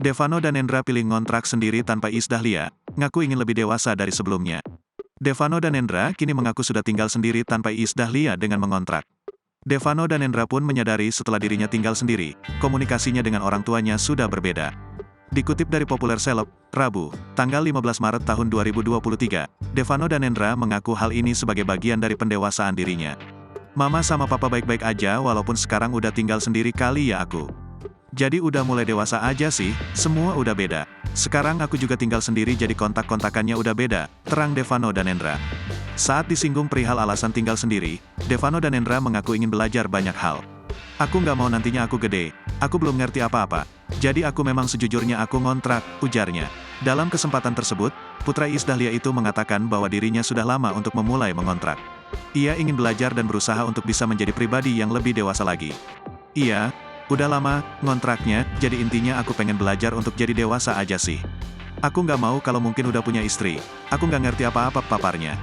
Devano dan Endra pilih ngontrak sendiri tanpa Iis Dahlia, ngaku ingin lebih dewasa dari sebelumnya. Devano dan Endra kini mengaku sudah tinggal sendiri tanpa Iis Dahlia dengan mengontrak. Devano dan Endra pun menyadari setelah dirinya tinggal sendiri, komunikasinya dengan orang tuanya sudah berbeda. Dikutip dari Populer Seleb, Rabu, tanggal 15 Maret tahun 2023, Devano dan Endra mengaku hal ini sebagai bagian dari pendewasaan dirinya. Mama sama papa baik-baik aja walaupun sekarang udah tinggal sendiri kali ya aku. Jadi udah mulai dewasa aja sih, semua udah beda. Sekarang aku juga tinggal sendiri jadi kontak-kontakannya udah beda, terang Devano dan Endra. Saat disinggung perihal alasan tinggal sendiri, Devano dan Endra mengaku ingin belajar banyak hal. Aku nggak mau nantinya aku gede, aku belum ngerti apa-apa. Jadi aku memang sejujurnya aku ngontrak, ujarnya. Dalam kesempatan tersebut, putra Iis Dahlia itu mengatakan bahwa dirinya sudah lama untuk memulai mengontrak. Ia ingin belajar dan berusaha untuk bisa menjadi pribadi yang lebih dewasa lagi. Iya, udah lama, ngontraknya, jadi intinya aku pengen belajar untuk jadi dewasa aja sih. Aku nggak mau kalau mungkin udah punya istri, aku nggak ngerti apa-apa paparnya.